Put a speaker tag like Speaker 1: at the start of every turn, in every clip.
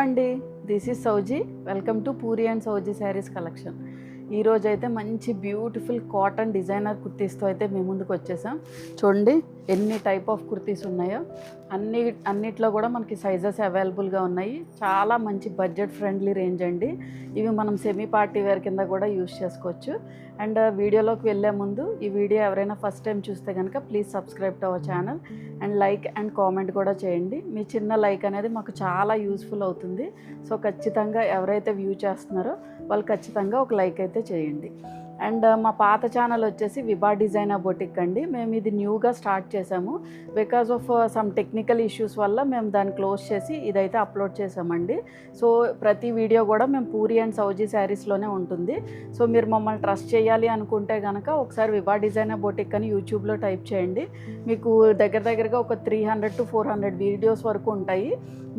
Speaker 1: అండి, this is Sowji. Welcome to Puri and Sowji sarees collection. ఈరోజు అయితే మంచి బ్యూటిఫుల్ కాటన్ డిజైనర్ కుర్తీస్తో అయితే మేము ముందుకు వచ్చేసాం. చూడండి ఎన్ని టైప్ ఆఫ్ కుర్తీస్ ఉన్నాయో. అన్నిట్లో కూడా మనకి సైజెస్ అవైలబుల్గా ఉన్నాయి. చాలా మంచి బడ్జెట్ ఫ్రెండ్లీ రేంజ్ అండి. ఇవి మనం సెమీ పార్టీ వేర్ కింద కూడా యూస్ చేసుకోవచ్చు. అండ్ వీడియోలోకి వెళ్ళే ముందు ఈ వీడియో ఎవరైనా ఫస్ట్ టైం చూస్తే కనుక please subscribe to our channel and like and comment కూడా చేయండి. మీ చిన్న లైక్ అనేది మాకు చాలా యూస్ఫుల్ అవుతుంది. సో ఖచ్చితంగా ఎవరైతే వ్యూ చేస్తున్నారో వాళ్ళు ఖచ్చితంగా ఒక లైక్ అయితే చేయండి. అండ్ మా పాత ఛానల్ వచ్చేసి విభా డిజైనర్ బొటిక్ అండి. మేము ఇది న్యూగా స్టార్ట్ చేసాము. Because of some technical issues వల్ల మేము దాన్ని క్లోజ్ చేసి ఇదైతే అప్లోడ్ చేసామండి. సో ప్రతి వీడియో కూడా మేము పూరి అండ్ సౌజీ శారీస్లోనే ఉంటుంది. సో మీరు మమ్మల్ని ట్రస్ట్ చేయాలి అనుకుంటే కనుక ఒకసారి విభా డిజైనర్ బొటిక్ అని యూట్యూబ్లో టైప్ చేయండి. మీకు దగ్గరగా ఒక 300 to 400 వీడియోస్ వరకు ఉంటాయి.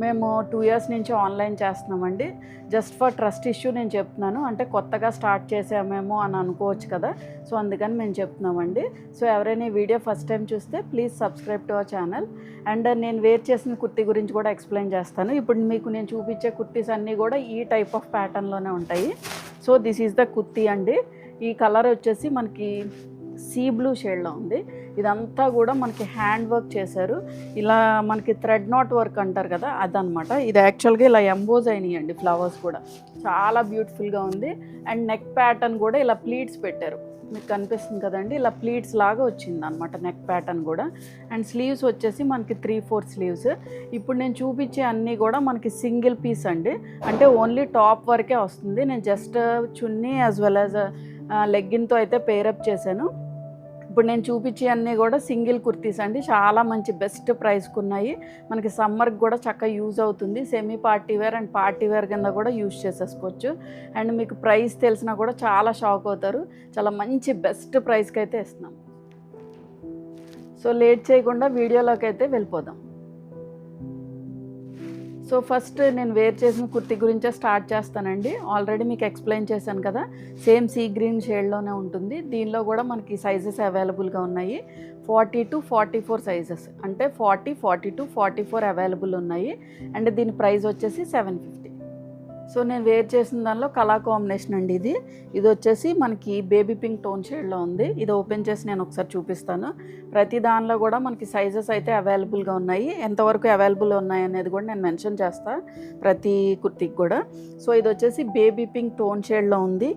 Speaker 1: మేము 2 years నుంచి ఆన్లైన్ చేస్తున్నామండి. జస్ట్ ఫర్ ట్రస్ట్ ఇష్యూ నేను చెప్తున్నాను. అంటే కొత్తగా స్టార్ట్ చేసామేమో అని అనుకోవచ్చు కదా, సో అందుకని మేము చెప్తున్నామండి. సో ఎవరైనా ఈ వీడియో ఫస్ట్ టైం చూస్తే please subscribe to our channel. And నేను వేర్ చేసిన కుర్తీ గురించి కూడా ఎక్స్ప్లెయిన్ చేస్తాను. ఇప్పుడు మీకు నేను చూపించే కుర్తీస్ అన్నీ కూడా ఈ టైప్ ఆఫ్ ప్యాటర్న్లోనే ఉంటాయి. So this is the kurti అండి. ఈ కలర్ వచ్చేసి మనకి సీ బ్లూ షేడ్లో ఉంది. ఇదంతా కూడా మనకి హ్యాండ్ వర్క్ చేశారు. ఇలా మనకి థ్రెడ్ నాట్ వర్క్ అంటారు కదా, అదనమాట. ఇది యాక్చువల్గా ఇలా ఎంబోజ్ అయినాయండి ఫ్లవర్స్ కూడా. చాలా బ్యూటిఫుల్గా ఉంది. అండ్ నెక్ ప్యాటర్న్ కూడా ఇలా ప్లీట్స్ పెట్టారు. మీకు కనిపిస్తుంది కదండి, ఇలా ప్లీట్స్ లాగా వచ్చింది అనమాట నెక్ ప్యాటర్న్ కూడా. అండ్ స్లీవ్స్ వచ్చేసి మనకి 3/4 స్లీవ్స్. ఇప్పుడు నేను చూపించే అన్నీ కూడా మనకి సింగిల్ పీస్ అండి. అంటే ఓన్లీ టాప్ వరకే వస్తుంది. నేను జస్ట్ చున్నీ యాజ్ వెల్ యాజ్ లెగ్గిన్తో అయితే పేరప్ చేశాను. ఇప్పుడు నేను చూపించే అన్నీ కూడా సింగిల్ కుర్తీస్ అండి. చాలా మంచి బెస్ట్ ప్రైస్కి ఉన్నాయి. మనకి సమ్మర్కి కూడా చక్కగా యూజ్ అవుతుంది. Semi party wear and party wear కింద కూడా యూజ్ చేసేసుకోవచ్చు. అండ్ మీకు ప్రైస్ తెలిసినా కూడా చాలా షాక్ అవుతారు. చాలా మంచి బెస్ట్ ప్రైస్కి అయితే ఇస్తున్నాం. సో లేట్ చేయకుండా వీడియోలోకి అయితే వెళ్ళిపోదాం. సో ఫస్ట్ నేను వేర్ చేసిన కుర్తీ గురించే స్టార్ట్ చేస్తానండి. ఆల్రెడీ మీకు ఎక్స్ప్లెయిన్ చేశాను కదా, సేమ్ సీ గ్రీన్ షేడ్లోనే ఉంటుంది. దీనిలో కూడా మనకి సైజెస్ అవైలబుల్గా ఉన్నాయి. 40 to 44 సైజెస్, అంటే 40, 40 to 44 అవైలబుల్ ఉన్నాయి. అండ్ దీని ప్రైస్ వచ్చేసి 750. సో నేను వేర్ చేసిన దానిలో కలర్ కాంబినేషన్ అండి ఇది వచ్చేసి మనకి బేబీ పింక్ టోన్ షేడ్లో ఉంది. ఇది ఓపెన్ చేసి నేను ఒకసారి చూపిస్తాను. ప్రతి దానిలో కూడా మనకి సైజెస్ అయితే అవైలబుల్గా ఉన్నాయి. ఎంతవరకు అవైలబుల్ ఉన్నాయి అనేది కూడా నేను మెన్షన్ చేస్తాను ప్రతి కుర్తీకి కూడా. సో ఇది వచ్చేసి బేబీ పింక్ టోన్ షేడ్లో ఉంది.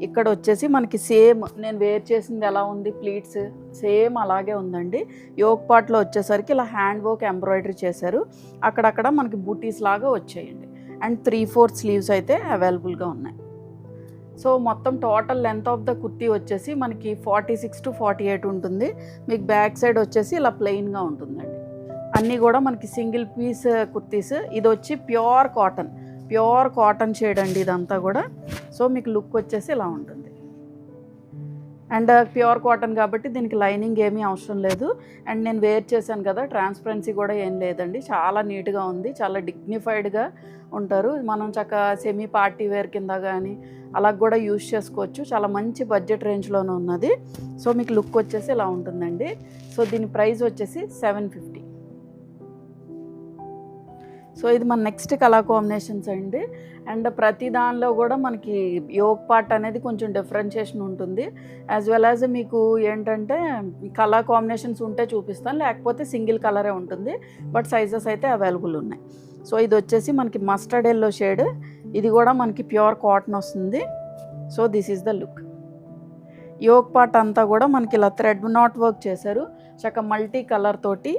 Speaker 1: ఇక్కడ వచ్చేసి మనకి సేమ్ నేను వేర్ చేసింది ఎలా ఉంది, ప్లీట్స్ సేమ్ అలాగే ఉందండి. యోక్ పార్ట్లో వచ్చేసరికి ఇలా హ్యాండ్ వర్క్ ఎంబ్రాయిడరీ చేశారు. అక్కడక్కడ మనకి బూటీస్ లాగా వచ్చాయండి. అండ్ 3/4 స్లీవ్స్ అయితే అవైలబుల్గా ఉన్నాయి. సో మొత్తం total length of the kurti వచ్చేసి మనకి 46 to 48 ఉంటుంది. మీకు బ్యాక్ సైడ్ వచ్చేసి ఇలా ప్లెయిన్గా ఉంటుందండి. అన్నీ కూడా మనకి సింగిల్ పీస్ కుర్తీస్. ఇది వచ్చి ప్యూర్ కాటన్ షేడ్ అండి ఇదంతా కూడా. సో మీకు లుక్ వచ్చేసి ఇలా ఉంటుంది. అండ్ ప్యూర్ కాటన్ కాబట్టి దీనికి లైనింగ్ ఏమీ అవసరం లేదు. అండ్ నేను వేర్ చేశాను కదా, ట్రాన్స్పరెన్సీ కూడా ఏం లేదండి. చాలా నీట్గా ఉంది. చాలా డిగ్నిఫైడ్గా ఉంటారు. మనం చక్కగా సెమీ పార్టీ వేర్ కింద కానీ అలా కూడా యూజ్ చేసుకోవచ్చు. చాలా మంచి బడ్జెట్ రేంజ్లోనే ఉన్నది. సో మీకు లుక్ వచ్చేసి ఇలా ఉంటుందండి. సో దీని ప్రైస్ వచ్చేసి 750. సో ఇది మన నెక్స్ట్ కలర్ కాంబినేషన్స్ అండి. అండ్ ప్రతి దానిలో కూడా మనకి యోక్ పార్ట్ అనేది కొంచెం డిఫరెన్షియేషన్ ఉంటుంది. యాజ్ వెల్ యాజ్ మీకు ఏంటంటే కలర్ కాంబినేషన్స్ ఉంటే చూపిస్తాను, లేకపోతే సింగిల్ కలరే ఉంటుంది. బట్ సైజెస్ అయితే అవైలబుల్ ఉన్నాయి. సో ఇది వచ్చేసి మనకి మస్టర్డ్ ఎల్లో షేడ్. ఇది కూడా మనకి ప్యూర్ కాటన్ వస్తుంది. So this is the look. Yoke part అంతా కూడా మనకి ఇలా థ్రెడ్ నాట్ వర్క్ చేశారు. చక్క మల్టీ కలర్ తోటి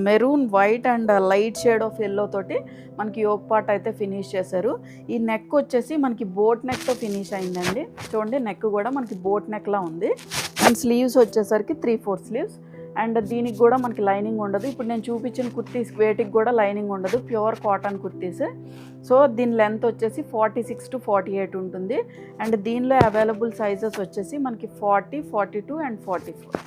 Speaker 1: maroon, white and light shade of yellow తోటి మనకి యోక్ పార్ట్ అయితే ఫినిష్ చేశారు. ఈ నెక్ వచ్చేసి మనకి బోట్ నెక్తో ఫినిష్ అయిందండి. చూడండి నెక్ కూడా మనకి బోట్ నెక్లా ఉంది. అండ్ స్లీవ్స్ వచ్చేసరికి 3/4 స్లీవ్స్. అండ్ దీనికి కూడా మనకి లైనింగ్ ఉండదు. ఇప్పుడు నేను చూపించిన కుర్తీస్ వేటికి కూడా లైనింగ్ ఉండదు, ప్యూర్ కాటన్ కుర్తీస్. సో దీని లెంత్ వచ్చేసి 46 to 48 ఉంటుంది. అండ్ దీనిలో అవైలబుల్ సైజెస్ వచ్చేసి మనకి 40, 42 అండ్ 44.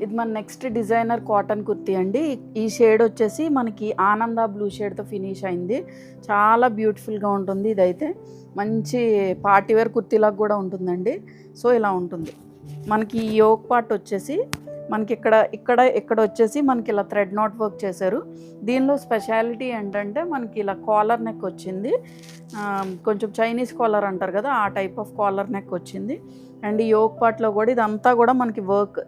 Speaker 1: ఇది మన నెక్స్ట్ డిజైనర్ కాటన్ కుర్తీ అండి. ఈ షేడ్ వచ్చేసి మనకి ఆనంద బ్లూ షేడ్తో ఫినిష్ అయింది. చాలా బ్యూటిఫుల్గా ఉంటుంది. ఇదైతే మంచి పార్టీవేర్ కుర్తీలాగా కూడా ఉంటుందండి. సో ఇలా ఉంటుంది. మనకి యోక్ పార్ట్ వచ్చేసి మనకి ఇక్కడ వచ్చేసి మనకి ఇలా థ్రెడ్ నాట్ వర్క్ చేశారు. దీనిలో స్పెషాలిటీ ఏంటంటే మనకి ఇలా కాలర్ నెక్ వచ్చింది, కొంచెం చైనీస్ కాలర్ అంటారు కదా, ఆ టైప్ ఆఫ్ కాలర్ నెక్ వచ్చింది. అండ్ ఈ యోక్ పార్ట్లో కూడా ఇదంతా కూడా మనకి వర్క్,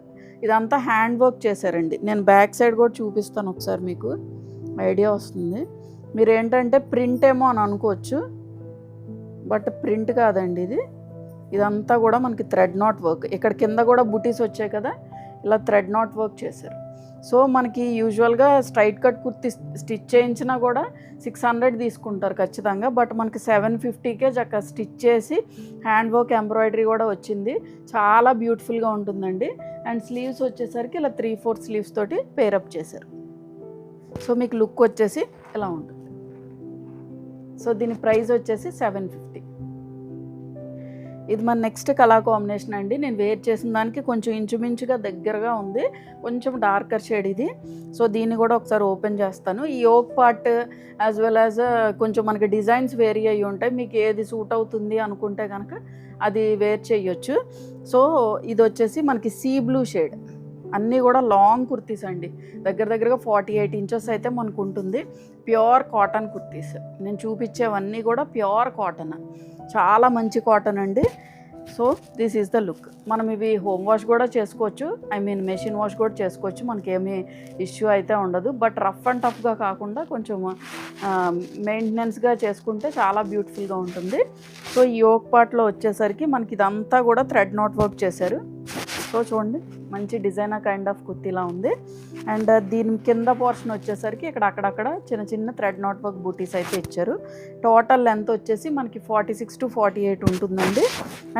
Speaker 1: ఇదంతా హ్యాండ్ వర్క్ చేశారండి. నేను బ్యాక్ సైడ్ కూడా చూపిస్తాను ఒకసారి, మీకు ఐడియా వస్తుంది. మీరు ఏంటంటే ప్రింట్ ఏమో అని అనుకోవచ్చు, బట్ ప్రింట్ కాదండి ఇదంతా కూడా మనకి థ్రెడ్ నాట్ వర్క్. ఇక్కడ కింద కూడా బుటీస్ వచ్చాయి కదా, ఇలా థ్రెడ్ నాట్ వర్క్ చేశారు. సో మనకి యూజువల్గా స్ట్రైట్ కట్ కుర్తి స్టిచ్ చేయించినా కూడా 600 తీసుకుంటారు ఖచ్చితంగా, బట్ మనకి 750కే చక్కగా స్టిచ్ చేసి హ్యాండ్ వర్క్ ఎంబ్రాయిడరీ కూడా వచ్చింది. చాలా బ్యూటిఫుల్గా ఉంటుందండి. అండ్ స్లీవ్స్ వచ్చేసరికి ఇలా 3/4 స్లీవ్స్ తోటి పేరప్ చేశారు. సో మీకు లుక్ వచ్చేసి ఇలా ఉంటుంది. సో దీని ప్రైస్ వచ్చేసి 750. ఇది మన నెక్స్ట్ కలర్ కాంబినేషన్ అండి. నేను వేర్ చేసిన దానికి కొంచెం ఇంచుమించుగా దగ్గరగా ఉంది, కొంచెం డార్కర్ షేడ్ ఇది. సో దీన్ని కూడా ఒకసారి ఓపెన్ చేస్తాను. ఈ yoke part as well as కొంచెం మనకి డిజైన్స్ వేరీ అయ్యి ఉంటాయి. మీకు ఏది సూట్ అవుతుంది అనుకుంటే కనుక అది వేర్ చేయొచ్చు. సో ఇది వచ్చేసి మనకి సీ బ్లూ షేడ్. అన్నీ కూడా లాంగ్ కుర్తీస్ అండి, దగ్గరగా 48 ఇంచెస్ అయితే మనకు ఉంటుంది. ప్యూర్ కాటన్ కుర్తీస్ నేను చూపించేవన్నీ కూడా ప్యూర్ కాటన్, చాలా మంచి కాటన్ అండి. So this is the look. మనం ఇవి హోమ్ వాష్ కూడా చేసుకోవచ్చు, మెషిన్ వాష్ కూడా చేసుకోవచ్చు, మనకేమీ ఇష్యూ అయితే ఉండదు. బట్ రఫ్ అండ్ టఫ్గా కాకుండా కొంచెం మెయింటెనెన్స్గా చేసుకుంటే చాలా బ్యూటిఫుల్గా ఉంటుంది. సో ఈ యోక్ పార్ట్లో వచ్చేసరికి మనకి ఇదంతా కూడా థ్రెడ్ నాట్ వర్క్ చేశారు. సో చూడండి, మంచి డిజైనర్ కైండ్ ఆఫ్ కుర్తీలా ఉంది. అండ్ దీని కింద పోర్షన్ వచ్చేసరికి అక్కడక్కడ చిన్న థ్రెడ్ నాట్ వర్క్ బూటీస్ అయితే ఇచ్చారు. టోటల్ లెంత్ వచ్చేసి మనకి 46 to 48 ఉంటుందండి.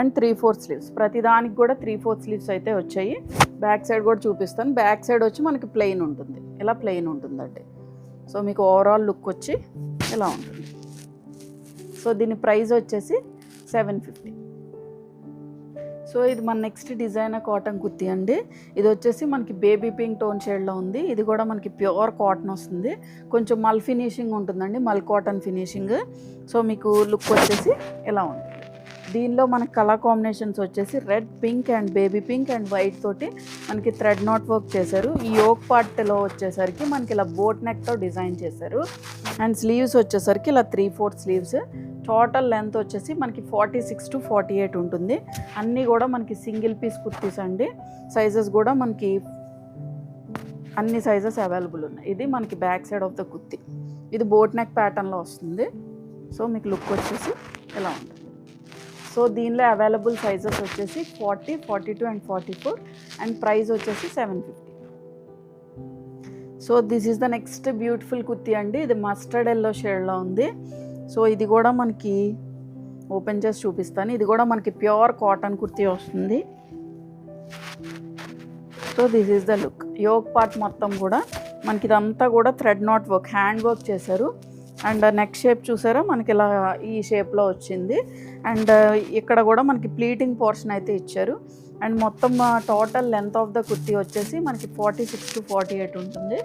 Speaker 1: అండ్ 3/4 స్లీవ్స్, ప్రతిదానికి కూడా 3/4 స్లీవ్స్ అయితే వచ్చాయి. బ్యాక్ సైడ్ కూడా చూపిస్తాను. బ్యాక్ సైడ్ వచ్చి మనకి ప్లెయిన్ ఉంటుంది, ఇలా ప్లెయిన్ ఉంటుందండి. సో మీకు ఓవరాల్ లుక్ వచ్చి ఇలా ఉంటుంది. సో దీని ప్రైస్ వచ్చేసి 750. సో ఇది మన నెక్స్ట్ డిజైనర్ కాటన్ కుర్తీ అండి. ఇది వచ్చేసి మనకి బేబీ పింక్ టోన్ షేడ్లో ఉంది. ఇది కూడా మనకి ప్యూర్ కాటన్ వస్తుంది, కొంచెం మల్ ఫినిషింగ్ ఉంటుందండి, మల్ కాటన్ ఫినిషింగ్. సో మీకు లుక్ వచ్చేసి ఇలా ఉంటుంది. దీనిలో మనకి కలర్ కాంబినేషన్స్ వచ్చేసి red, pink and baby pink and white తోటి మనకి థ్రెడ్ నాట్ వర్క్ చేశారు. ఈ యోక్ పార్ట్లో వచ్చేసరికి మనకి ఇలా బోట్ నెక్తో డిజైన్ చేశారు. అండ్ స్లీవ్స్ వచ్చేసరికి ఇలా 3/4 స్లీవ్స్. టోటల్ లెంత్ వచ్చేసి మనకి 46 to 48 ఉంటుంది. అన్నీ కూడా మనకి సింగిల్ పీస్ కుర్తీస్ అండి. సైజెస్ కూడా మనకి అన్ని సైజెస్ అవైలబుల్ ఉన్నాయి. ఇది మనకి back side of the kurti. ఇది బోట్ నెక్ ప్యాటర్న్లో వస్తుంది. సో మీకు లుక్ వచ్చేసి ఇలా ఉంటుంది. సో దీనిలో అవైలబుల్ సైజెస్ వచ్చేసి 40, 42 అండ్ 44. అండ్ ప్రైస్ వచ్చేసి 750. So this is the next beautiful kurti అండి. ఇది మస్టర్డ్ ఎల్లో షేడ్లో ఉంది. సో ఇది కూడా మనకి ఓపెన్ చేసి చూపిస్తాను. ఇది కూడా మనకి ప్యూర్ కాటన్ కుర్తీ వస్తుంది. So this is the look. Yoke part మొత్తం కూడా మనకి ఇదంతా కూడా thread knot work, hand work చేశారు. అండ్ నెక్ షేప్ చూసారా, మనకి ఇలా ఈ షేప్లో వచ్చింది. అండ్ ఇక్కడ కూడా మనకి ప్లీటింగ్ పోర్షన్ అయితే ఇచ్చారు. అండ్ మొత్తం total length of the kurti వచ్చేసి మనకి 46 to 48 ఉంటుంది.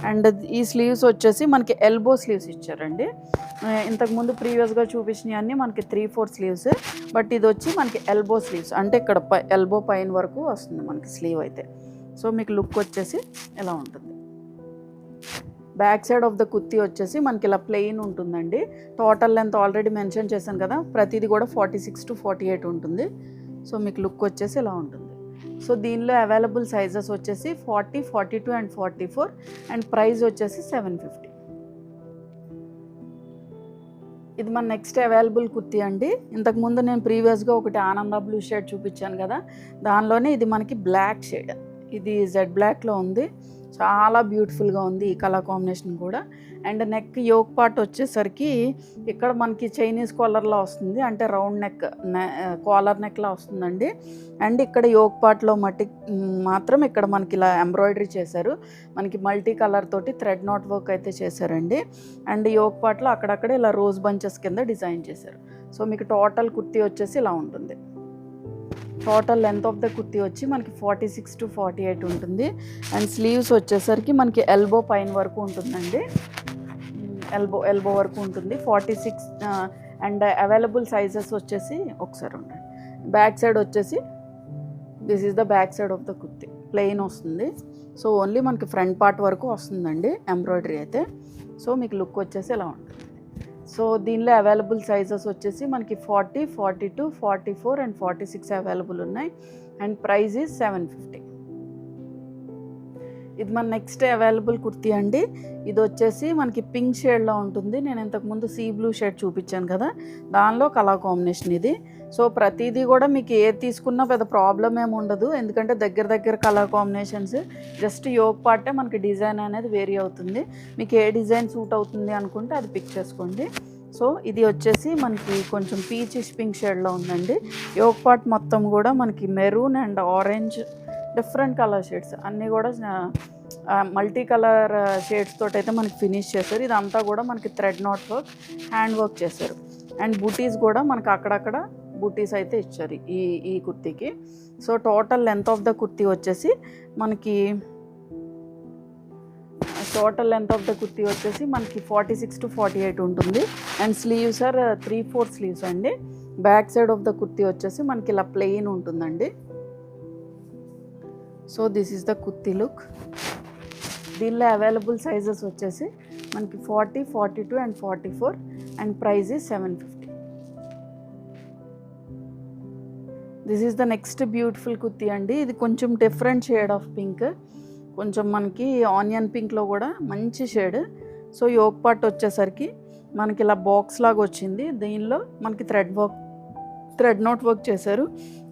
Speaker 1: అండ్ ఈ స్లీవ్స్ వచ్చేసి మనకి ఎల్బో స్లీవ్స్ ఇచ్చారండి. ఇంతకుముందు ప్రీవియస్గా చూపించినవన్నీ మనకి 3/4 స్లీవ్స్, బట్ ఇది వచ్చి మనకి ఎల్బో స్లీవ్స్, అంటే ఇక్కడ ఎల్బో పైన వరకు వస్తుంది మనకి స్లీవ్ అయితే. సో మీకు లుక్ వచ్చేసి ఎలా ఉంటుంది. Back side of the kurti వచ్చేసి మనకి ఇలా ప్లెయిన్ ఉంటుందండి. టోటల్ లెంత్ ఆల్రెడీ మెన్షన్ చేశాను కదా, ప్రతిదీ కూడా 46 to 48 ఉంటుంది. సో మీకు లుక్ వచ్చేసి ఇలా ఉంటుంది. సో దీనిలో అవైలబుల్ సైజెస్ వచ్చేసి 40, 42 అండ్ 44. అండ్ ప్రైస్ వచ్చేసి 750. ఇది మన నెక్స్ట్ అవైలబుల్ కుర్తీ అండి. ఇంతకుముందు నేను ప్రీవియస్గా ఒకటి ఆనంద బ్లూ షేడ్ చూపించాను కదా, దానిలోనే ఇది మనకి బ్లాక్ షేడ్. ఇది జెడ్ బ్లాక్లో ఉంది. చాలా బ్యూటిఫుల్గా ఉంది ఈ కలర్ కాంబినేషన్ కూడా. అండ్ నెక్ యోక్ పార్ట్ వచ్చేసరికి ఇక్కడ మనకి చైనీస్ కాలర్లా వస్తుంది, అంటే రౌండ్ నెక్, కాలర్ నెక్లా వస్తుందండి. అండ్ ఇక్కడ యోక్ పార్ట్లో మాత్రం ఇక్కడ మనకి ఇలా ఎంబ్రాయిడరీ చేశారు. మనకి మల్టీ కలర్ తోటి థ్రెడ్ నాట్ వర్క్ అయితే చేశారండి. అండ్ యోక్ పార్ట్లో అక్కడక్కడ ఇలా రోజ్ బంచెస్ కింద డిజైన్ చేశారు. సో మీకు టోటల్ కుర్తీ వచ్చేసి ఇలా ఉంటుంది. Total length of the kurti వచ్చి మనకి 46 to 48 ఉంటుంది. అండ్ స్లీవ్స్ వచ్చేసరికి మనకి ఎల్బో పైన వరకు ఉంటుందండి, ఎల్బో వరకు ఉంటుంది. 46. అండ్ అవైలబుల్ సైజెస్ వచ్చేసి ఒకసారి ఉండండి. బ్యాక్ సైడ్ వచ్చేసి this is the back side of the kurti. Plain వస్తుంది. సో ఓన్లీ మనకి ఫ్రంట్ పార్ట్ వరకు వస్తుందండి ఎంబ్రాయిడరీ అయితే. సో మీకు లుక్ వచ్చేసి ఇలా ఉంటుంది. సో దీనిలో అవైలబుల్ సైజెస్ వచ్చేసి మనకి 40, 42, 44 అండ్ 46 అవైలబుల్ ఉన్నాయి. And price is 750. ఇది మన నెక్స్ట్ అవైలబుల్ కుర్తీ అండి. ఇది వచ్చేసి మనకి పింక్ షేడ్లో ఉంటుంది. నేను ఇంతకుముందు సీ బ్లూ షేడ్ చూపించాను కదా, దానిలో కలర్ కాంబినేషన్ ఇది. సో ప్రతిదీ కూడా మీకు ఏది తీసుకున్నా పెద్ద ప్రాబ్లం ఏమి ఉండదు, ఎందుకంటే దగ్గర కలర్ కాంబినేషన్స్. జస్ట్ యోక్ పార్టే మనకి డిజైన్ అనేది వేరీ అవుతుంది. మీకు ఏ డిజైన్ సూట్ అవుతుంది అనుకుంటే అది పిక్ చేసుకోండి. సో ఇది వచ్చేసి మనకి కొంచెం పీచిష్ పింక్ షేడ్లో ఉందండి. యోక్ పార్ట్ మొత్తం కూడా మనకి maroon and orange different colour shades అన్నీ కూడా మల్టీ కలర్ షేడ్స్ తోటి అయితే మనకి ఫినిష్ చేశారు. ఇదంతా కూడా మనకి thread knot work, hand work చేశారు. అండ్ బూటీస్ కూడా మనకి అక్కడక్కడ బూటీస్ అయితే ఇచ్చారు ఈ కుర్తీకి. So total length of the kurti వచ్చేసి మనకి 46 to 48 ఉంటుంది. అండ్ స్లీవ్స్ ఆర్ 3/4 స్లీవ్స్ అండి. Back side of the kurti వచ్చేసి మనకి ఇలా ప్లెయిన్ ఉంటుందండి. So this is the kurti look. దీనిలో అవైలబుల్ సైజెస్ వచ్చేసి మనకి 40, 42 and 44 and price is 750. This is the next beautiful kurti అండి. ఇది కొంచెం డిఫరెంట్ షేడ్ ఆఫ్ పింక్, కొంచెం మనకి ఆనియన్ పింక్లో కూడా మంచి షేడ్. సో యోక్ పార్ట్ వచ్చేసరికి మనకి ఇలా బాక్స్ లాగా వచ్చింది. దీనిలో మనకి థ్రెడ్ నోట్ వర్క్ చేశారు.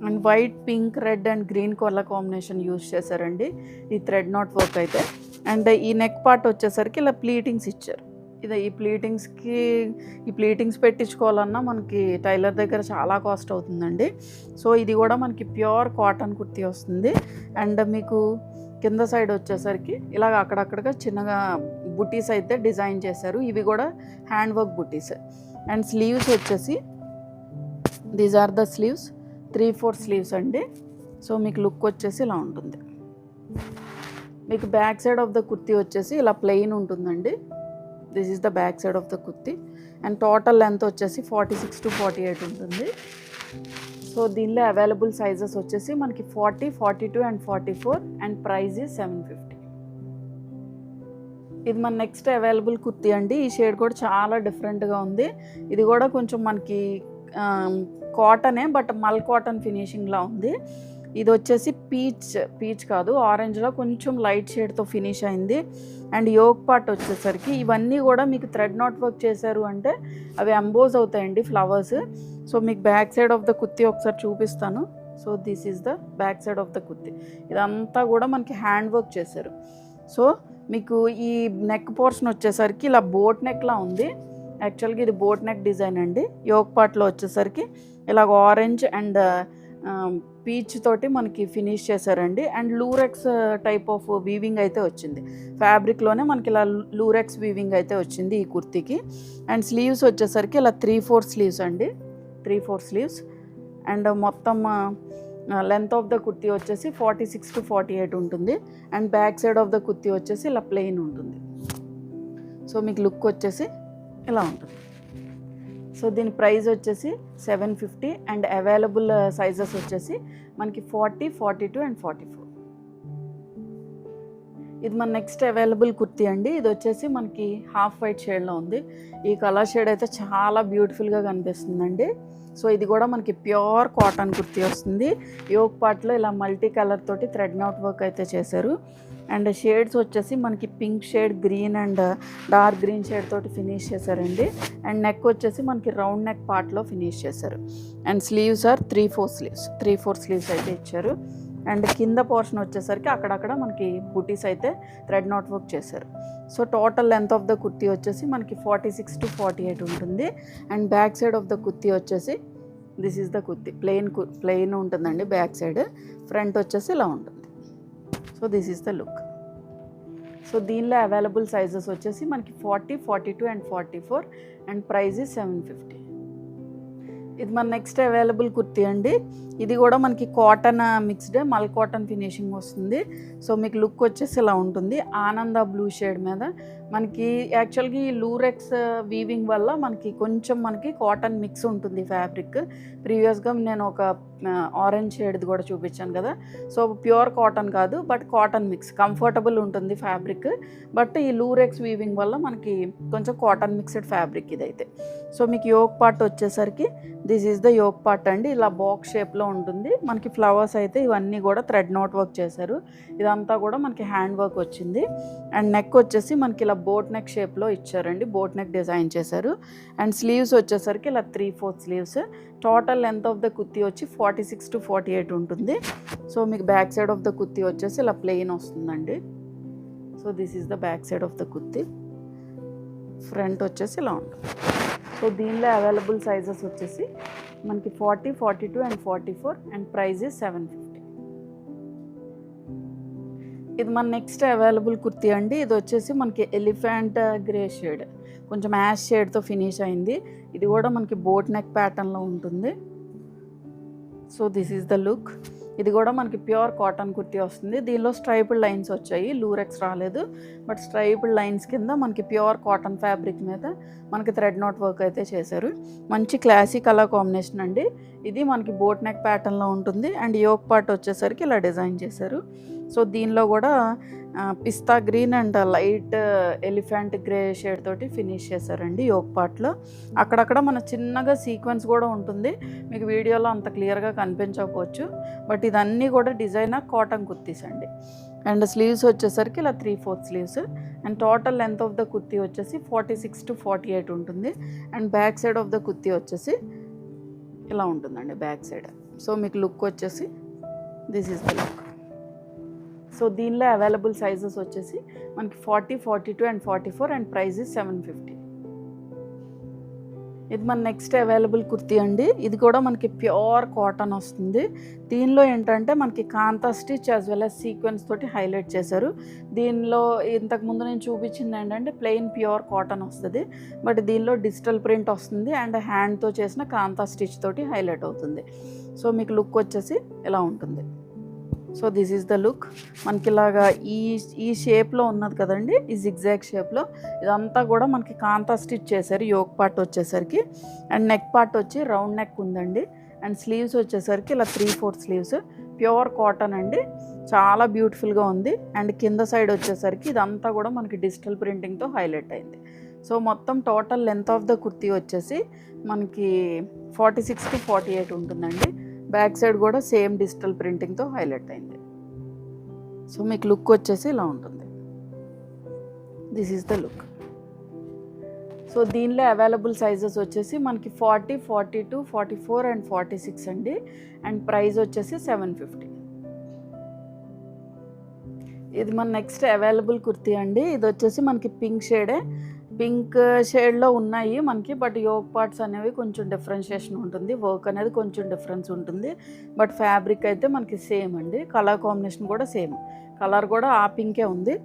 Speaker 1: And white, pink, red and green colour combination use చేశారండి ఈ థ్రెడ్ నోట్ వర్క్ అయితే. అండ్ ఈ నెక్ పార్ట్ వచ్చేసరికి ఇలా ప్లీటింగ్స్ ఇచ్చారు. ఈ ప్లీటింగ్స్ పెట్టించుకోవాలన్నా మనకి టైలర్ దగ్గర చాలా కాస్ట్ అవుతుందండి. సో ఇది కూడా మనకి ప్యూర్ కాటన్ కుర్తీ వస్తుంది. అండ్ మీకు కింద సైడ్ వచ్చేసరికి ఇలాగ అక్కడక్కడగా చిన్నగా బుటీస్ అయితే డిజైన్ చేశారు. ఇవి కూడా హ్యాండ్ వర్క్ బుటీస్. అండ్ స్లీవ్స్ వచ్చేసి these are the sleeves, 3/4 sleeves అండి. సో మీకు లుక్ వచ్చేసి ఇలా ఉంటుంది. మీకు back side of the kurti వచ్చేసి ఇలా ప్లెయిన్ ఉంటుందండి. This is the back side of the kurti. And total length వచ్చేసి 46 to 48 ఉంటుంది. సో దీనిలో అవైలబుల్ సైజెస్ వచ్చేసి మనకి 40, 42 అండ్ 44 అండ్ ప్రైస్ ఈజ్ 750. ఇది మన నెక్స్ట్ అవైలబుల్ కుర్తీ అండి. ఈ షేడ్ కూడా చాలా డిఫరెంట్గా ఉంది. ఇది కూడా కొంచెం మనకి కాటనే, బట్ మల్ కాటన్ ఫినిషింగ్లా ఉంది. ఇది వచ్చేసి పీచ్ కాదు, ఆరెంజ్లో కొంచెం లైట్ షేడ్తో ఫినిష్ అయింది. అండ్ యోక్ పార్ట్ వచ్చేసరికి ఇవన్నీ కూడా మీకు థ్రెడ్ నాట్ వర్క్ చేశారు అంటే అవి ఎంబోజ్ అవుతాయండి ఫ్లవర్స్. సో మీకు back side of the kurti ఒకసారి చూపిస్తాను. So this is the back side of the kurti. ఇదంతా కూడా మనకి హ్యాండ్ వర్క్ చేశారు. సో మీకు ఈ నెక్ పోర్షన్ వచ్చేసరికి ఇలా బోట్ నెక్లా ఉంది. యాక్చువల్గా ఇది బోట్ నెక్ డిజైన్ అండి. యోక్ పార్ట్లో వచ్చేసరికి ఇలాగ ఆరెంజ్ అండ్ పీచ్ తోటి మనకి ఫినిష్ చేశారండి. And Lurex type of weaving అయితే వచ్చింది. ఫ్యాబ్రిక్లోనే మనకి ఇలా లూరెక్స్ వీవింగ్ అయితే వచ్చింది ఈ కుర్తీకి. అండ్ స్లీవ్స్ వచ్చేసరికి ఇలా 3/4 స్లీవ్స్ అండి, 3/4 స్లీవ్స్. అండ్ మొత్తం లెంత్ ఆఫ్ ద కుర్తీ వచ్చేసి 46 to 48 ఉంటుంది. And back side of the kurti వచ్చేసి ఇలా ప్లెయిన్ ఉంటుంది. సో మీకు లుక్ వచ్చేసి ఇలా ఉంటుంది. సో దీని ప్రైస్ వచ్చేసి 750. అండ్ అవైలబుల్ సైజెస్ వచ్చేసి మనకి 40, 42 అండ్ 44. ఇది మన నెక్స్ట్ అవైలబుల్ కుర్తీ అండి. ఇది వచ్చేసి మనకి హాఫ్ వైట్ షేడ్లో ఉంది. ఈ కలర్ షేడ్ అయితే చాలా బ్యూటిఫుల్గా కనిపిస్తుందండి. సో ఇది కూడా మనకి ప్యూర్ కాటన్ కుర్తీ వస్తుంది. యోక్ పార్ట్లో ఇలా మల్టీ కలర్ తోటి థ్రెడ్ నాట్ వర్క్ అయితే చేశారు. అండ్ షేడ్స్ వచ్చేసి మనకి pink shade, green and dark green shade తోటి ఫినిష్ చేశారండి. అండ్ నెక్ వచ్చేసి మనకి రౌండ్ నెక్ పార్ట్లో ఫినిష్ చేశారు. అండ్ స్లీవ్స్ ఆర్ 3/4 స్లీవ్స్ అయితే ఇచ్చారు. అండ్ కింద పోర్షన్ వచ్చేసరికి అక్కడక్కడ మనకి బుటీస్ అయితే థ్రెడ్ నాట్ వర్క్ చేశారు. So total length of the kurti వచ్చేసి మనకి 46 to 48 ఉంటుంది. And back side of the kurti వచ్చేసి this is the kurti. Plain ఉంటుందండి బ్యాక్ సైడ్. ఫ్రంట్ వచ్చేసి ఇలా ఉంటుంది. So this is the look. So దీనిలో అవైలబుల్ సైజెస్ వచ్చేసి మనకి 40, 42 అండ్ 44 అండ్ ప్రైస్ ఈజ్ 750. ఇది మన నెక్స్ట్ అవైలబుల్ కుర్తీ అండి. ఇది కూడా మనకి కాటన్ మిక్స్డ్ మల్ కాటన్ ఫినిషింగ్ వస్తుంది. సో మీకు లుక్ వచ్చేసి ఇలా ఉంటుంది. ఆనంద బ్లూ షేడ్ మీద మనకి యాక్చువల్గా ఈ లూరెక్స్ వీవింగ్ వల్ల మనకి కొంచెం మనకి కాటన్ మిక్స్ ఉంటుంది ఫ్యాబ్రిక్. ప్రీవియస్గా నేను ఒక ఆరెంజ్ షేడ్ది కూడా చూపించాను కదా. సో ప్యూర్ కాటన్ కాదు, బట్ కాటన్ మిక్స్, కంఫర్టబుల్ ఉంటుంది ఫ్యాబ్రిక్. బట్ ఈ లూరెక్స్ వీవింగ్ వల్ల మనకి కొంచెం కాటన్ మిక్స్డ్ ఫ్యాబ్రిక్ ఇదైతే. సో మీకు యోక్ పార్ట్ వచ్చేసరికి this is the yoke part అండి. ఇలా బాక్స్ షేప్లో ఉంటుంది. మనకి ఫ్లవర్స్ అయితే ఇవన్నీ కూడా థ్రెడ్ నోట్ వర్క్ చేశారు. ఇదంతా కూడా మనకి హ్యాండ్ వర్క్ వచ్చింది. అండ్ నెక్ వచ్చేసి మనకి ఇలా బోట్ నెక్ షేప్లో ఇచ్చారండి, బోట్ నెక్ డిజైన్ చేశారు. అండ్ స్లీవ్స్ వచ్చేసరికి ఇలా 3/4 sleeves. Total length of the kurti వచ్చి 46 to 48 ఉంటుంది. సో మీకు back side of the kurti వచ్చేసి ఇలా ప్లెయిన్ వస్తుందండి. So this is the back side of the kurti. Front వచ్చేసి ఇలా ఉంటుంది. సో దీనిలో అవైలబుల్ సైజెస్ వచ్చేసి మనకి 40, 42 అండ్ 44 అండ్ ప్రైస్ ఇస్ 750. ఇది మన నెక్స్ట్ అవైలబుల్ కుర్తీ అండి. ఇది వచ్చేసి మనకి ఎలిఫెంట్ గ్రే షేడ్, కొంచెం యాష్ షేడ్తో ఫినిష్ అయింది. ఇది కూడా మనకి బోట్ నెక్ ప్యాటర్న్లో ఉంటుంది. So this is the look. ఇది కూడా మనకి ప్యూర్ కాటన్ కుర్తీ వస్తుంది. దీనిలో స్ట్రైపుడ్ లైన్స్ వచ్చాయి, లూరెక్స్ రాలేదు. బట్ స్ట్రైపుడ్ లైన్స్ కింద మనకి ప్యూర్ కాటన్ ఫ్యాబ్రిక్ మీద మనకి థ్రెడ్ నోట్ వర్క్ అయితే చేశారు. మంచి క్లాసీ కలర్ కాంబినేషన్ అండి. ఇది మనకి బోట్ నెక్ ప్యాటర్న్లో ఉంటుంది. అండ్ యోక్ పార్ట్ వచ్చేసరికి ఇలా డిజైన్ చేశారు. సో దీనిలో కూడా pista green and light elephant grey shade తోటి ఫినిష్ చేశారండి యోక్ పార్ట్లో. అక్కడక్కడ మన చిన్నగా సీక్వెన్స్ కూడా ఉంటుంది, మీకు వీడియోలో అంత క్లియర్గా కనిపించకపోవచ్చు. బట్ ఇదన్నీ కూడా డిజైనర్ కాటన్ కుర్తీస్ అండి. అండ్ స్లీవ్స్ వచ్చేసరికి ఇలా 3/4 sleeves. And total length of the kurti వచ్చేసి 46 to 48 ఉంటుంది. And back side of the kurti వచ్చేసి ఇలా ఉంటుందండి బ్యాక్ సైడ్. సో మీకు లుక్ వచ్చేసి this is the look. So దీనిలో అవైలబుల్ సైజెస్ వచ్చేసి మనకి 40, 42 అండ్ 44 అండ్ ప్రైస్ ఇస్ 750. ఇది మన నెక్స్ట్ అవైలబుల్ కుర్తీ అండి. ఇది కూడా మనకి ప్యూర్ కాటన్ వస్తుంది. దీనిలో ఏంటంటే మనకి kantha stitch as well as sequence తోటి హైలైట్ చేశారు. దీనిలో ఇంతకుముందు నేను చూపించింది ఏంటంటే ప్లెయిన్ ప్యూర్ కాటన్ వస్తుంది. బట్ దీనిలో డిజిటల్ ప్రింట్ వస్తుంది అండ్ హ్యాండ్తో చేసిన కాంతా స్టిచ్ తోటి హైలైట్ అవుతుంది. సో మీకు లుక్ వచ్చేసి ఇలా ఉంటుంది. So this is the look. మనకి ఇలాగా ఈ షేప్లో ఉన్నది కదండి, ఈ జిగ్జాగ్ షేప్లో ఇదంతా కూడా మనకి కాంతా స్టిచ్ చేశారు యోక్ పార్ట్ వచ్చేసరికి. అండ్ నెక్ పార్ట్ వచ్చి రౌండ్ నెక్ ఉందండి. అండ్ స్లీవ్స్ వచ్చేసరికి ఇలా 3/4 స్లీవ్స్. ప్యూర్ కాటన్ అండి, చాలా బ్యూటిఫుల్గా ఉంది. అండ్ కింద సైడ్ వచ్చేసరికి ఇదంతా కూడా మనకి డిజిటల్ ప్రింటింగ్తో హైలైట్ అయింది. సో మొత్తం total length of the kurti వచ్చేసి మనకి 46 to 48 ఉంటుందండి. బ్యాక్ సైడ్ కూడా సేమ్ డిజిటల్ ప్రింటింగ్తో హైలైట్ అయింది. సో మీకు లుక్ వచ్చేసి ఇలా ఉంటుంది. This is the look. So దీనిలో అవైలబుల్ సైజెస్ వచ్చేసి మనకి 40, 42, 44 అండ్ 46 అండి. అండ్ ప్రైస్ వచ్చేసి 750. ఇది మన నెక్స్ట్ అవైలబుల్ కుర్తీ అండి. ఇది వచ్చేసి మనకి పింక్ షేడే, పింక్ షేడ్లో ఉన్నాయి మనకి. బట్ యోక్ పార్ట్స్ అనేవి కొంచెం డిఫరెన్షియేషన్ ఉంటుంది, వర్క్ అనేది కొంచెం డిఫరెన్స్ ఉంటుంది. బట్ ఫ్యాబ్రిక్ అయితే మనకి సేమ్ అండి. కలర్ కాంబినేషన్ కూడా సేమ్, కలర్ కూడా ఆ పింకే ఉంది.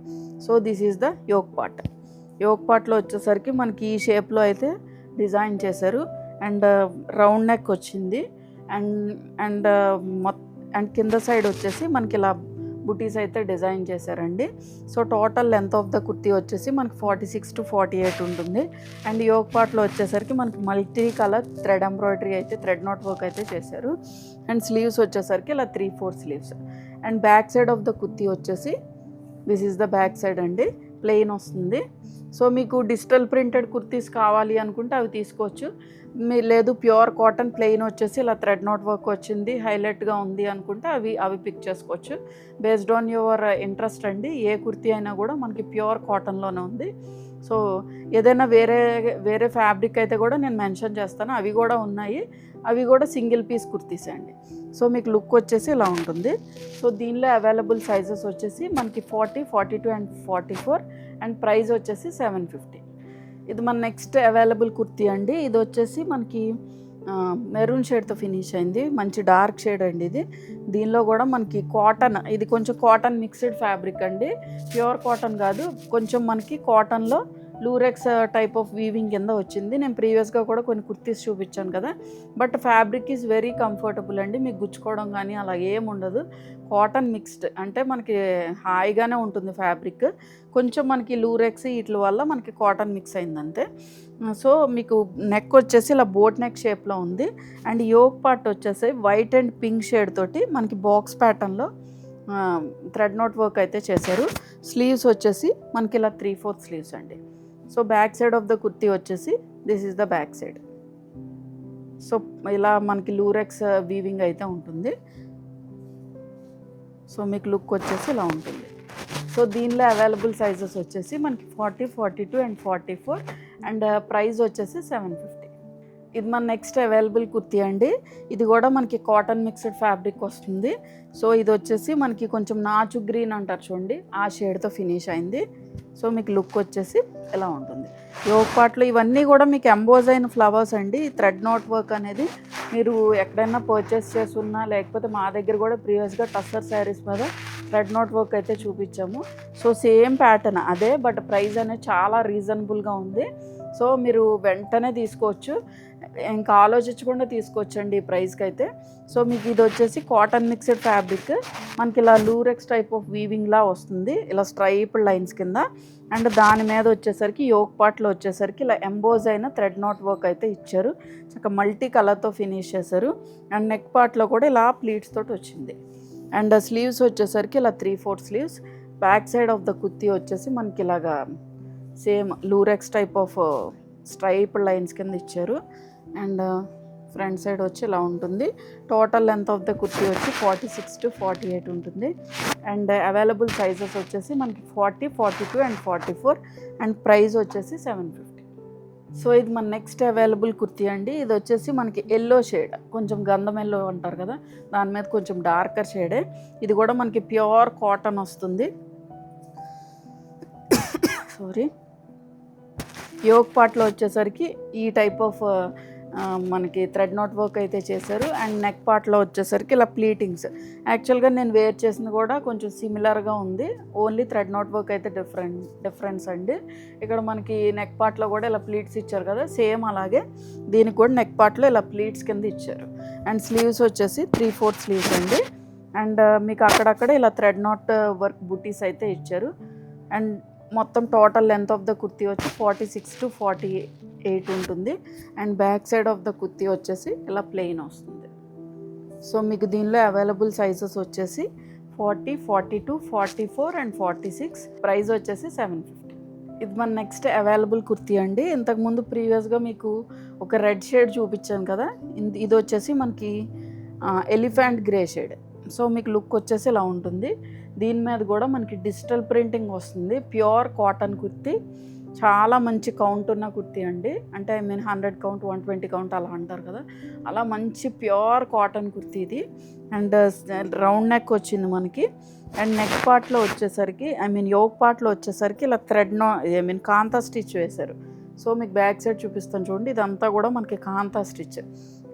Speaker 1: So this is the yoke part. Yoke పార్ట్లో వచ్చేసరికి మనకి ఈ షేప్లో అయితే డిజైన్ చేశారు. అండ్ రౌండ్ నెక్ వచ్చింది. అండ్ కింద సైడ్ వచ్చేసి మనకి ఇలా బుటీస్ అయితే డిజైన్ చేశారండి. So total length of the kurti వచ్చేసి మనకి 46 to 48 ఉంటుంది. అండ్ యోక్ పార్ట్లో వచ్చేసరికి మనకి మల్టీ కలర్ థ్రెడ్ ఎంబ్రాయిడరీ అయితే, థ్రెడ్ నోట్ వర్క్ అయితే చేశారు. అండ్ స్లీవ్స్ వచ్చేసరికి ఇలా 3/4 sleeves. And back side of the kurti వచ్చేసి this is the back side అండి, ప్లెయిన్ వస్తుంది. సో మీకు డిజిటల్ ప్రింటెడ్ కుర్తీస్ కావాలి అనుకుంటే అవి తీసుకోవచ్చు. లేదు ప్యూర్ కాటన్ ప్లెయిన్ వచ్చేసి ఇలా థ్రెడ్ నోట్ వర్క్ వచ్చింది, హైలైట్గా ఉంది అనుకుంటే అవి పిక్ చేసుకోవచ్చు. బేస్డ్ ఆన్ యువర్ ఇంట్రెస్ట్ అండి. ఏ కుర్తీ అయినా కూడా మనకి ప్యూర్ కాటన్లోనే ఉంది. సో ఏదైనా వేరే ఫ్యాబ్రిక్ అయితే కూడా నేను మెన్షన్ చేస్తాను, అవి కూడా ఉన్నాయి. అవి కూడా సింగిల్ పీస్ కుర్తీస్ అండి. సో మీకు లుక్ వచ్చేసి ఇలా ఉంటుంది. సో దీనిలో అవైలబుల్ సైజెస్ వచ్చేసి మనకి 40, 42 అండ్ 44 అండ్ ప్రైస్ వచ్చేసి 750. ఇది మన నెక్స్ట్ అవైలబుల్ కుర్తీ అండి. ఇది వచ్చేసి మనకి మెరూన్ షేడ్తో ఫినిష్ అయింది, మంచి డార్క్ షేడ్ అండి ఇది. దీనిలో కూడా మనకి కాటన్, ఇది కొంచెం కాటన్ మిక్స్డ్ ఫ్యాబ్రిక్ అండి, ప్యూర్ కాటన్ కాదు. కొంచెం మనకి కాటన్లో లూరెక్స్ టైప్ ఆఫ్ వీవింగ్ కింద వచ్చింది. నేను ప్రీవియస్గా కూడా కొన్ని కుర్తీస్ చూపించాను కదా. But fabric is very comfortable అండి, మీకు గుచ్చుకోవడం కానీ అలా ఏం ఉండదు. కాటన్ మిక్స్డ్, అంటే మనకి హాయిగానే ఉంటుంది ఫ్యాబ్రిక్, కొంచెం మనకి లూరెక్స్ వీటి వల్ల మనకి కాటన్ మిక్స్ అయిందంతే. సో మీకు నెక్ వచ్చేసి ఇలా బోట్ నెక్ షేప్లో ఉంది. అండ్ యోక్ పార్ట్ వచ్చేసి వైట్ అండ్ పింక్ షేడ్ తోటి మనకి బాక్స్ ప్యాటర్న్లో థ్రెడ్ నోట్ వర్క్ అయితే చేశారు. స్లీవ్స్ వచ్చేసి మనకి ఇలా 3/4 స్లీవ్స్ అండి. So back side of the kurti వచ్చేసి this is the back side. So ఇలా మనకి లూరెక్స్ వీవింగ్ అయితే ఉంటుంది. సో మీకు లుక్ వచ్చేసి ఇలా ఉంటుంది. సో దీనిలో అవైలబుల్ సైజెస్ వచ్చేసి మనకి 40, 42 అండ్ 44 అండ్ ప్రైస్ వచ్చేసి 750. ఇది మన నెక్స్ట్ అవైలబుల్ కుర్తీ అండి. ఇది కూడా మనకి కాటన్ మిక్స్డ్ ఫ్యాబ్రిక్ వస్తుంది. సో ఇది వచ్చేసి మనకి కొంచెం నాచు గ్రీన్ అంటారు చూడండి, ఆ షేడ్తో ఫినిష్ అయింది. సో మీకు లుక్ వచ్చేసి ఎలా ఉంటుంది. యోక్ పార్ట్లో ఇవన్నీ కూడా మీకు ఎంబోజ్ అయిన ఫ్లవర్స్ అండి. థ్రెడ్ నోట్ వర్క్ అనేది మీరు ఎక్కడైనా పర్చేస్ చేస్తున్నా, లేకపోతే మా దగ్గర కూడా ప్రీవియస్గా టస్సర్ శారీస్ మీద థ్రెడ్ నోట్ వర్క్ అయితే చూపించాము. సో సేమ్ ప్యాటర్న్ అదే, బట్ ప్రైస్ అనేది చాలా రీజనబుల్గా ఉంది. సో మీరు వెంటనే తీసుకోవచ్చు, ఇంకా ఆలోచించకుండా తీసుకోవచ్చండి ఈ ప్రైస్కి అయితే. సో మీకు ఇది వచ్చేసి కాటన్ మిక్స్డ్ ఫ్యాబ్రిక్, మనకి ఇలా లూరెక్స్ టైప్ ఆఫ్ వీవింగ్లా వస్తుంది, ఇలా స్ట్రైప్డ్ లైన్స్ కింద. అండ్ దాని మీద వచ్చేసరికి యోక్ పార్ట్లో వచ్చేసరికి ఇలా ఎంబోజ్ అయిన థ్రెడ్ నాట్ వర్క్ అయితే ఇచ్చారు, చక్కగా మల్టీ కలర్తో ఫినిష్ చేశారు. అండ్ నెక్ పార్ట్లో కూడా ఇలా ప్లీట్స్ తోటి వచ్చింది. అండ్ స్లీవ్స్ వచ్చేసరికి ఇలా 3/4 sleeves. Back side of the kurti వచ్చేసి మనకి ఇలాగా same Lurex type of striped lines కింద ఇచ్చారు. అండ్ ఫ్రంట్ సైడ్ వచ్చి ఇలా ఉంటుంది. Total length of the kurti వచ్చి 46 to 48 ఉంటుంది. అండ్ అవైలబుల్ సైజెస్ వచ్చేసి మనకి 40, 42 అండ్ 44 అండ్ ప్రైస్ వచ్చేసి 750. సో ఇది మన నెక్స్ట్ అవైలబుల్ కుర్తీ అండి. ఇది వచ్చేసి మనకి ఎల్లో షేడ్, కొంచెం గంధం ఎల్లో అంటారు కదా, దాని మీద కొంచెం డార్కర్ షేడే. ఇది కూడా మనకి ప్యూర్ కాటన్ వస్తుంది. సారీ, యోక్ పార్ట్లో వచ్చేసరికి ఈ టైప్ ఆఫ్ మనకి థ్రెడ్ నాట్ వర్క్ అయితే చేశారు. అండ్ నెక్ పార్ట్లో వచ్చేసరికి ఇలా ప్లీటింగ్స్. యాక్చువల్గా నేను వేర్ చేసింది కూడా కొంచెం సిమిలర్గా ఉంది, ఓన్లీ థ్రెడ్ నాట్ వర్క్ అయితే డిఫరెన్స్ అండి. ఇక్కడ మనకి నెక్ పార్ట్లో కూడా ఇలా ప్లీట్స్ ఇచ్చారు కదా, సేమ్ అలాగే దీనికి కూడా నెక్ పార్ట్లో ఇలా ప్లీట్స్ కింద ఇచ్చారు. అండ్ స్లీవ్స్ వచ్చేసి 3/4 స్లీవ్స్ అండి. అండ్ మీకు అక్కడక్కడ ఇలా థ్రెడ్ నాట్ వర్క్ బుటీస్ అయితే ఇచ్చారు. అండ్ మొత్తం total length of the kurti వచ్చి 46 to 48 ఉంటుంది. And back side of the kurti వచ్చేసి ఇలా ప్లెయిన్ వస్తుంది. సో మీకు దీనిలో అవైలబుల్ సైజెస్ వచ్చేసి 40, 42, 44 అండ్ 46. ప్రైస్ వచ్చేసి 750. ఇది మన నెక్స్ట్ అవైలబుల్ కుర్తీ అండి. ఇంతకుముందు ప్రీవియస్గా మీకు ఒక రెడ్ షేడ్ చూపించాను కదా, ఇది వచ్చేసి మనకి ఎలిఫెంట్ గ్రే షేడ్. సో మీకు లుక్ వచ్చేసి ఇలా ఉంటుంది. దీని మీద కూడా మనకి డిజిటల్ ప్రింటింగ్ వస్తుంది. ప్యూర్ కాటన్ కుర్తీ, చాలా మంచి కౌంట్ ఉన్న కుర్తీ అండి. అంటే 100 కౌంట్, 120 కౌంట్ అలా అంటారు కదా, అలా మంచి ప్యూర్ కాటన్ కుర్తీ ఇది. అండ్ రౌండ్ నెక్ వచ్చింది మనకి. అండ్ నెక్ పార్ట్లో వచ్చేసరికి యోక్ పార్ట్లో వచ్చేసరికి ఇలా థ్రెడ్ కాంతా స్టిచ్ వేశారు. సో మీకు బ్యాక్ సైడ్ చూపిస్తాను చూడండి, ఇదంతా కూడా మనకి కాంతా స్టిచ్,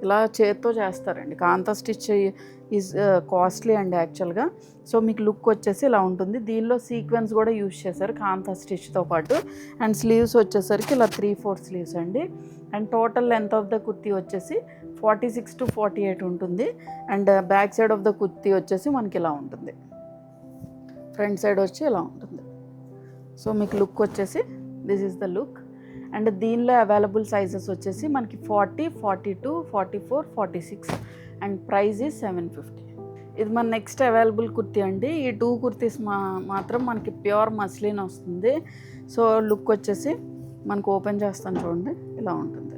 Speaker 1: ఇలా చేత్తో చేస్తారండి. కాంతా స్టిచ్ ఈజ్ కాస్ట్లీ అండి యాక్చువల్గా. సో మీకు లుక్ వచ్చేసి ఇలా ఉంటుంది. దీనిలో సీక్వెన్స్ కూడా యూజ్ చేశారు కాంతా స్టిచ్తో పాటు. అండ్ స్లీవ్స్ వచ్చేసరికి ఇలా 3/4 స్లీవ్స్ అండి. And total length of the kurti వచ్చేసి 46 to 48 ఉంటుంది. And back side of the kurti వచ్చేసి మనకి ఇలా ఉంటుంది. ఫ్రంట్ సైడ్ వచ్చి ఇలా ఉంటుంది. సో మీకు లుక్ వచ్చేసి this is the look. And దీనిలో అవైలబుల్ సైజెస్ వచ్చేసి మనకి 40, 42, 44, 46 అండ్ ప్రైస్ ఈజ్ 750. ఇది మన నెక్స్ట్ అవైలబుల్ కుర్తీ అండి. ఈ 2 కుర్తీస్ మాత్రం మనకి ప్యూర్ మస్లిన్ వస్తుంది. సో లుక్ వచ్చేసి మనకు ఓపెన్ చేస్తాను చూడండి, ఇలా ఉంటుంది.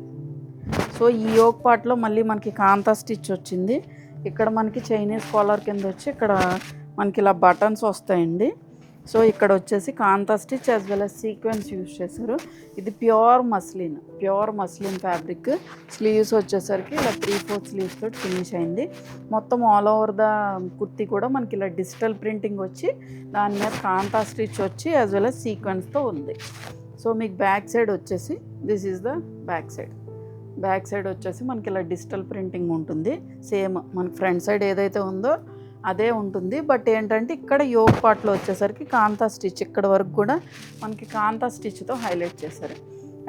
Speaker 1: సో ఈ యోక్ పార్ట్లో మళ్ళీ మనకి కాంతా స్టిచ్ వచ్చింది. ఇక్కడ మనకి చైనీస్ కాలర్ కింద వచ్చి ఇక్కడ మనకి ఇలా బటన్స్ వస్తాయండి. సో ఇక్కడ వచ్చేసి kantha stitch as well as sequins use చేశారు. ఇది ప్యూర్ మస్లిన్ ఫ్యాబ్రిక్. స్లీవ్స్ వచ్చేసరికి ఇలా 3/4 స్లీవ్స్ తోటి ఫినిష్ అయింది. మొత్తం ఆల్ ఓవర్ ద కుర్తీ కూడా మనకి ఇలా డిజిటల్ ప్రింటింగ్ వచ్చి దాని మీద కాంతా స్టిచ్ వచ్చి యాజ్ వెల్ as సీక్వెన్స్తో ఉంది. సో మీకు బ్యాక్ సైడ్ వచ్చేసి this is the back side. Back side వచ్చేసి మనకి ఇలా డిజిటల్ ప్రింటింగ్ ఉంటుంది. సేమ్ మనకి ఫ్రంట్ సైడ్ ఏదైతే ఉందో అదే ఉంటుంది. బట్ ఏంటంటే ఇక్కడ యోక్ పార్ట్లో వచ్చేసరికి కాంతా స్టిచ్ ఇక్కడ వరకు కూడా మనకి కాంతా స్టిచ్తో హైలైట్ చేశారు.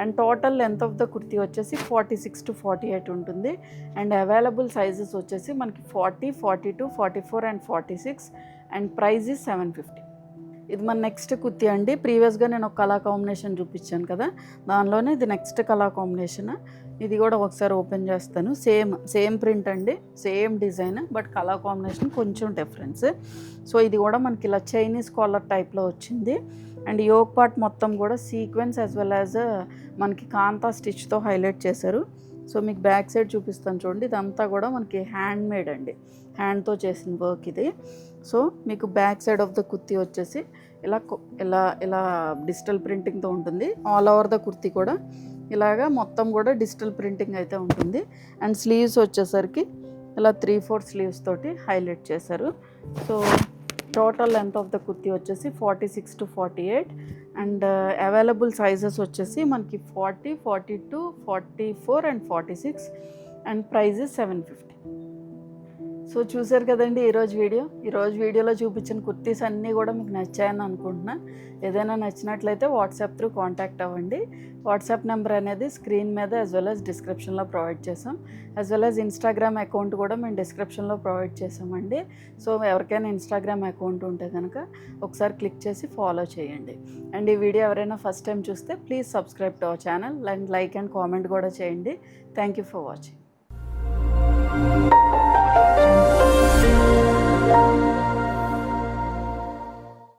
Speaker 1: And total length of the kurti వచ్చేసి 46 to 48 ఉంటుంది. అండ్ అవైలబుల్ సైజెస్ వచ్చేసి మనకి 40, 42, 44 అండ్ 46 అండ్ ప్రైస్ ఈజ్ 750. ఇది మన నెక్స్ట్ కుర్తీ అండి. ప్రీవియస్గా నేను ఒక కలర్ కాంబినేషన్ చూపించాను కదా, దానిలోనే ఇది నెక్స్ట్ కలర్ కాంబినేషన్. ఇది కూడా ఒకసారి ఓపెన్ చేస్తాను. సేమ్ ప్రింట్ అండి, same design, but colour combination కొంచెం డిఫరెన్స్. సో ఇది కూడా మనకి ఇలా చైనీస్ కాలర్ టైప్లో వచ్చింది. అండ్ యోక్ పార్ట్ మొత్తం కూడా సీక్వెన్స్ యాజ్ వెల్ యాజ్ మనకి కాంతా స్టిచ్తో హైలైట్ చేశారు. సో మీకు బ్యాక్ సైడ్ చూపిస్తాను చూడండి. ఇదంతా కూడా మనకి హ్యాండ్ మేడ్ అండి, హ్యాండ్తో చేసిన వర్క్ ఇది. సో మీకు back side of the kurti వచ్చేసి ఇలా ఇలా ఇలా డిజిటల్ ప్రింటింగ్తో ఉంటుంది. ఆల్ ఓవర్ ద కుర్తీ కూడా ఇలాగా మొత్తం కూడా డిజిటల్ ప్రింటింగ్ అయితే ఉంటుంది. అండ్ స్లీవ్స్ వచ్చేసరికి ఇలా 3/4 స్లీవ్స్ తోటి హైలైట్ చేశారు. So total length of the kurti వచ్చేసి 46 to 48 అండ్ అవైలబుల్ సైజెస్ వచ్చేసి మనకి 40, 42, 44 అండ్ 46 అండ్ ప్రైస్ 750. సో చూసారు కదండి ఈరోజు వీడియోలో చూపించిన కుర్తీస్ అన్నీ కూడా మీకు నచ్చాయని అనుకుంటున్నా. ఏదైనా నచ్చినట్లయితే వాట్సాప్ త్రూ కాంటాక్ట్ అవ్వండి. వాట్సాప్ నెంబర్ అనేది స్క్రీన్ మీద యాజ్ వెల్ యాజ్ డిస్క్రిప్షన్లో ప్రొవైడ్ చేసాం. As well as Instagram account కూడా మేము డిస్క్రిప్షన్లో ప్రొవైడ్ చేసామండి. సో ఎవరికైనా ఇన్స్టాగ్రామ్ అకౌంట్ ఉంటే కనుక ఒకసారి క్లిక్ చేసి ఫాలో చేయండి. అండ్ ఈ వీడియో ఎవరైనా ఫస్ట్ టైం చూస్తే please subscribe to our channel and like and comment కూడా చేయండి. Thank you for watching.